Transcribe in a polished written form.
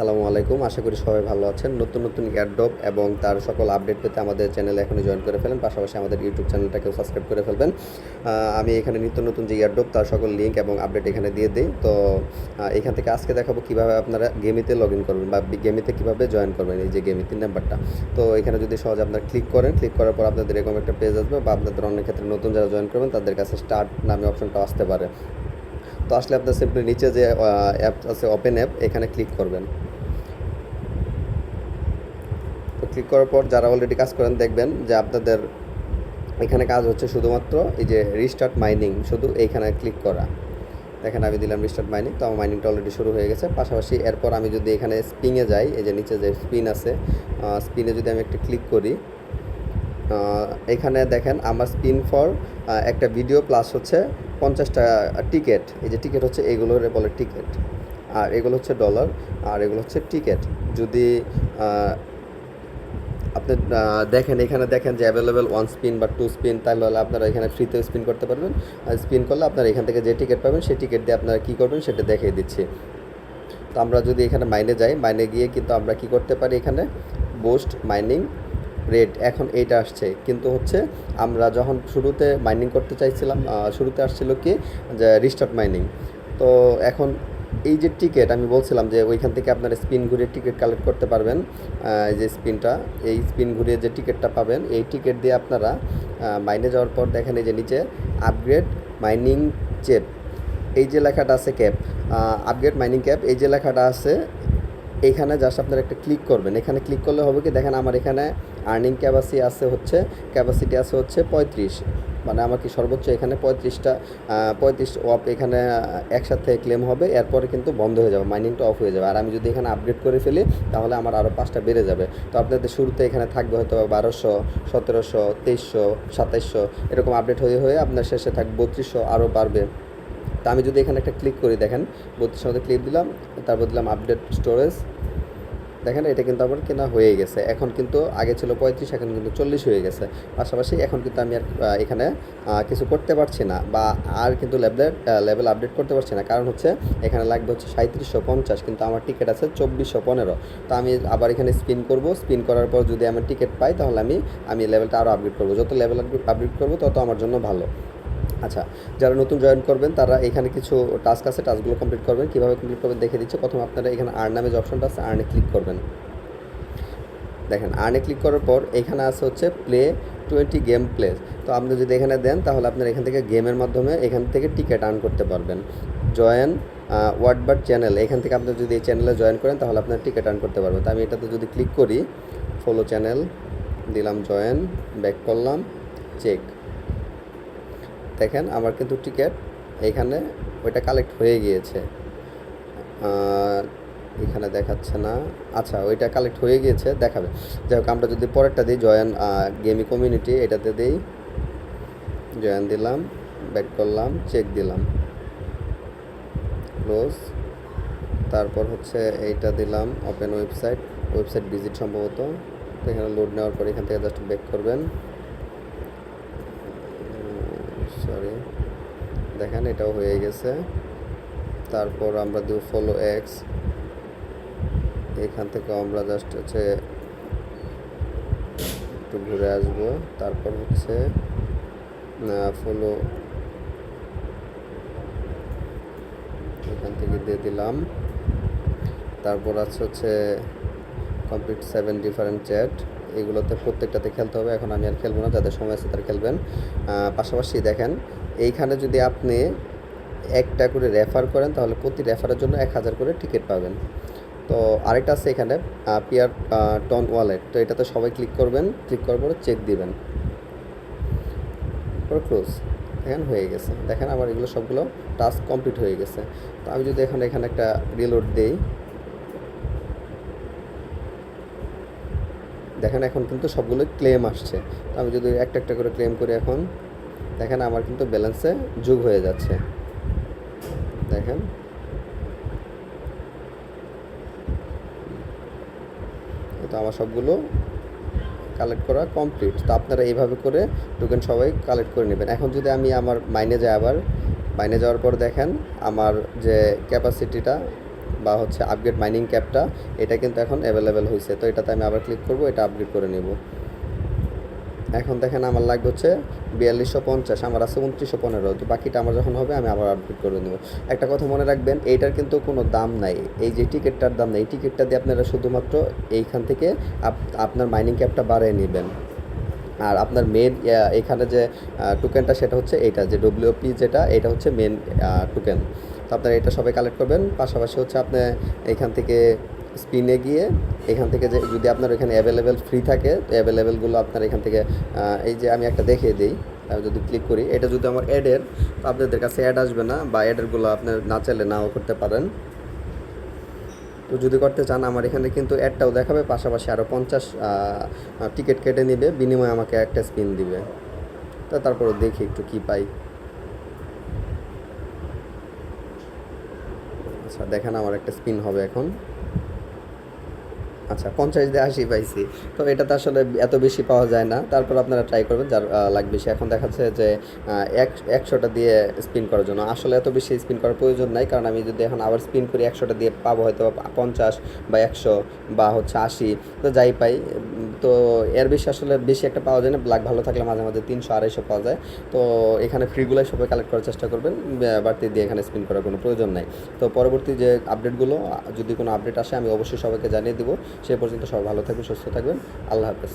আসসালামু আলাইকুম। আশা করি সবাই ভালো আছেন। নতুন নতুন এয়ারড্রপ এবং তার সকল আপডেট পেতে আমাদের চ্যানেলে এখনই জয়েন করে ফেলেন। পাশাপাশি আমাদের ইউটিউব চ্যানেলটাকেও সাবস্ক্রাইব করে ফেলবেন। আমি এখানে নিত্য নতুন যে এয়ারড্রপ তার সকল লিঙ্ক এবং আপডেট এখানে দিয়ে দিই। তো এখান থেকে আজকে দেখাবো কীভাবে আপনারা গেমিতে লগ ইন করবেন বা গেমিতে কীভাবে জয়েন করবেন, এই যে গেমি 3 নাম্বারটা। তো এখানে যদি সহজে আপনারা ক্লিক করেন, ক্লিক করার পর আপনাদের এরকম একটা পেজ আসবে বা আপনাদের অনেক ক্ষেত্রে নতুন যারা জয়েন করবেন তাদের কাছে স্টার্ট নামে অপশনটা আসতে পারে। তো আসলে আপনার সিম্পলি নিচে যে অ্যাপ আছে ওপেন অ্যাপ, এখানে ক্লিক করবেন। তো ক্লিক করার পর যারা অলরেডি কাজ করেন দেখবেন যে আপনাদের এখানে কাজ হচ্ছে শুধুমাত্র এই যে রিস্টার্ট মাইনিং, শুধু এইখানে ক্লিক করা। দেখেন আমি দিলাম রিস্টার্ট মাইনিং, তো আমার মাইনিংটা অলরেডি শুরু হয়ে গেছে। পাশাপাশি এরপর আমি যদি এখানে স্পিনে যাই, এই যে নিচে যে স্পিন আছে, স্পিনে যদি আমি একটা ক্লিক করি, এখানে দেখেন আমার স্পিন ফর একটা ভিডিও প্লাস হচ্ছে 50টা টিকিট। এই যে টিকিট হচ্ছে এগুলোর বলে টিকিট, আর এগুলো হচ্ছে ডলার, আর এগুলো হচ্ছে টিকিট। যদি আপনি দেখেন এখানে দেখেন যে অ্যাভেলেবেল 1 স্পিন বা 2 স্পিন, তাহলে আপনারা এখানে ফ্রিতে স্পিন করতে পারবেন। আর স্পিন করলে আপনারা এখান থেকে যে টিকিট পাবেন সেই টিকিট দিয়ে আপনারা কী করবেন সেটা দেখিয়ে দিচ্ছি। তো আমরা যদি এখানে মাইনে যাই, মাইনে গিয়ে কিন্তু আমরা কি করতে পারি, এখানে বুস্ট মাইনিং রেট এখন এইটা আসছে, কিন্তু হচ্ছে আমরা যখন শুরুতে মাইনিং করতে চাইছিলাম, শুরুতে আসছিল কি যে রিস্টার্ট মাইনিং। তো এখন এই যে টিকিট আমি বলছিলাম যে ওইখান থেকে আপনারা স্পিন ঘুরিয়ে টিকিট কালেক্ট করতে পারবেন। এই যে স্পিনটা, এই স্পিন ঘুরিয়ে যে টিকিটটা পাবেন, এই টিকিট দিয়ে আপনারা মাইনে যাওয়ার পর দেখেন এই যে নিচে আপগ্রেড মাইনিং চেপ, এই যে লেখাটা আছে ক্যাপ, আপগ্রেড মাইনিং ক্যাপ, এই যে লেখাটা আছে এইখানে জাস্ট আপনারা একটা ক্লিক করবেন। এখানে ক্লিক করলে হবে কি, দেখেন আমার এখানে আর্নিং ক্যাপাসিটি আছে হচ্ছে 35, মানে আমার কি সর্বোচ্চ এখানে 35 ওয়াপ এখানে একসাথে ক্লেম হবে। এরপরে কিন্তু বন্ধ হয়ে যাবে, মাইনিংটা অফ হয়ে যাবে। আর আমি যদি এখানে আপগ্রেড করে ফেলি তাহলে আমার আরও 5টা বেড়ে যাবে। তো আপনাদের শুরুতে এখানে থাকবে হয়তো 1200, 1700, 2300, 2700, এরকম আপডেট হয়ে হয়ে আপনার শেষে থাকবে 3200, আরও বাড়বে। তা আমি যদি এখানে একটা ক্লিক করি, দেখেন 32 মধ্যে ক্লিক দিলাম, তারপর দিলাম আপডেট স্টোরেজ, দেখেন এটা কিন্তু আমার কেনা হয়ে গেছে। এখন কিন্তু আগে ছিল 35, এখন কিন্তু 40 হয়ে গেছে। পাশাপাশি এখন কিন্তু আমি আর এখানে কিছু করতে পারছি না বা আর কিন্তু লেভেল আপডেট করতে পারছি না, কারণ হচ্ছে এখানে লাগবে হচ্ছে 3750, কিন্তু আমার টিকিট আছে 2415। তো আমি আবার এখানে স্পিন করার পর যদি আমার টিকিট পাই তাহলে আমি লেভেলটা আরও আপগ্রেড করবো। যত লেভেল আপগ্রেড করবো তত আমার জন্য ভালো। আচ্ছা, যারা নতুন জয়েন করবেন তারা এখানে কিছু টাস্ক আছে, টাস্কগুলো কমপ্লিট করবেন। কীভাবে কমপ্লিট করবেন দেখে দিচ্ছে। প্রথমে আপনারা এখানে আর্ন নামে যে অপশনটা আছে, আর্নে ক্লিক করবেন। দেখেন আর্নে ক্লিক করার পর এখানে আছে হচ্ছে প্লে 20 গেম প্লেস। তো আপনি যদি এখানে দেন তাহলে আপনার এখান থেকে গেমের মাধ্যমে এখান থেকে টিকিট আর্ন করতে পারবেন। জয়েন ওয়ার্ডবার্ড চ্যানেল, এখান থেকে আপনি যদি এই চ্যানেলে জয়েন করেন তাহলে আপনার টিকিট আর্ন করতে পারবেন। তো আমি এটাতে যদি ক্লিক করি, ফলো চ্যানেল দিলাম, জয়েন, ব্যাক করলাম, চেক, দেখেন আমার কিন্তু টিকিট এখানে ওইটা কালেক্ট হয়ে গিয়েছে। এখানে দেখাচ্ছে না, আচ্ছা ওইটা কালেক্ট হয়ে গিয়েছে, দেখাবে। যাই হোক, আমরা যদি পরেরটা দিই, জয়েন গেমি কমিউনিটি, এটাতে দিই, জয়েন দিলাম, ব্যাক করলাম, চেক দিলাম, ক্লোজ, তারপর হচ্ছে এইটা দিলাম, ওপেন ওয়েবসাইট ভিজিট সম্ভবত। তো এখানে লোড নেওয়ার পর এখান থেকে জাস্ট ব্যাক করবেন। সরি, দেখেন এটাও হয়ে গেছে। তারপর আমরা দিব ফলো এক্স, এখান থেকে আমরা জাস্ট হচ্ছে একটু ঘুরে আসবো। তারপর হচ্ছে ফলো, এখান থেকে দিয়ে দিলাম। তারপর আছে হচ্ছে কমপ্লিট 7 ডিফারেন্ট চ্যাট, এগুলোতে প্রত্যেকটাতে খেলতে হবে। এখন আমি আর খেলবো না, যাদের সময় আছে তারা খেলবেন। পাশাপাশি দেখেন এইখানে যদি আপনি একটা করে রেফার করেন তাহলে প্রতি রেফারের জন্য 1000 করে টিকিট পাবেন। তো আরেকটা আছে এখানে পিয়ার টন ওয়ালেট, তো এটাতে সবাই ক্লিক করবেন, ক্লিক করার পরে চেক দিবেন, পরে ক্লোজ। দেখেন হয়ে গেছে, দেখেন আমার এগুলো সবগুলো টাস্ক কমপ্লিট হয়ে গেছে। তো আমি যদি এখন এখানে একটা রিলোড দিই, দেখেন এখন কিন্তু সবগুলো ক্লেম আসছে। তো আমি যদি একটা একটা করে ক্লেম করি, এখন দেখেন আমার কিন্তু ব্যালেন্সে যোগ হয়ে যাচ্ছে। দেখেন তো আমার সবগুলো কালেক্ট করা কমপ্লিট। তো আপনারা এইভাবে করে টোকেন সবাই কালেক্ট করে নেবেন। এখন যদি আমি আমার মাইনে যাই, আবার মাইনে যাওয়ার পর দেখেন আমার যে ক্যাপাসিটিটা বা হচ্ছে আপগ্রেড মাইনিং ক্যাপটা, এটা কিন্তু এখন অ্যাভেলেবেল হয়েছে। তো এটাতে আমি আবার ক্লিক করব, এটা আপগ্রেড করে নেব। এখন দেখেন আমার লাগবে হচ্ছে 4250, আমার আছে 2915। তো বাকিটা আমার যখন হবে আমি আবার আপডেট করে নেব। একটা কথা মনে রাখবেন, এইটার কিন্তু কোনো দাম নাই, এই যে টিকিটটার দাম নেই। এই টিকিটটা দিয়ে আপনারা শুধুমাত্র এইখান থেকে আপনার মাইনিং ক্যাপটা বাড়িয়ে নেবেন। আর আপনার মেন এখানে যে টোকেনটা সেটা হচ্ছে এইটা, যে ডব্লিউপি যেটা, এটা হচ্ছে মেন টোকেন। তো আপনারা এটা সবাই কালেক্ট করবেন। পাশাপাশি হচ্ছে আপনি এখান থেকে স্পিনে গিয়ে এখান থেকে যে যদি আপনার এখানে অ্যাভেলেবেল ফ্রি থাকে, তো অ্যাভেলেবেলগুলো আপনার এখান থেকে এই যে আমি একটা দেখিয়ে দিই। আমি যদি ক্লিক করি, এটা যদি আমার অ্যাডের, তো আপনাদের কাছে অ্যাড আসবে না, বা অ্যাডেরগুলো আপনার না চাইলে নাও করতে পারেন। তো যদি করতে চান, আমার এখানে কিন্তু অ্যাডটাও দেখাবে, পাশাপাশি আরও 50 টিকিট কেটে নেবে, বিনিময়ে আমাকে একটা স্পিন দিবে। তো তারপরে দেখি একটু কী পাই। আচ্ছা দেখেন, আমার একটা স্পিন হবে এখন। আচ্ছা 50 দিয়ে 80 পাইছি। তো এটাতে আসলে এত বেশি পাওয়া যায় না, তারপর আপনারা ট্রাই করবেন যার লাগবে সে। এখন দেখাচ্ছে যে 100টা দিয়ে স্পিন করার জন্য। আসলে এত বেশি স্পিন করার প্রয়োজন নাই, কারণ আমি যদি এখন আবার স্পিন করি 100টা দিয়ে পাবো হয়তো 50 বা 100 বা হচ্ছে 80, তো যাই পাই। তো এর বেশি আসলে বেশি একটা পাওয়া যায় না। ব্ল্যাক ভালো থাকলে মাঝে মাঝে 300 250 পাওয়া যায়। তো এখানে ফ্রিগুলোই সবাই কালেক্ট করার চেষ্টা করবেন, বাড়তি দিয়ে এখানে স্পিন করার কোনো প্রয়োজন নাই। তো পরবর্তী যে আপডেটগুলো, যদি কোনো আপডেট আসে আমি অবশ্যই সবাইকে জানিয়ে দেবো। সে পর্যন্ত সবাই ভালো থাকবেন, সুস্থ থাকবেন। আল্লাহ হাফেজ।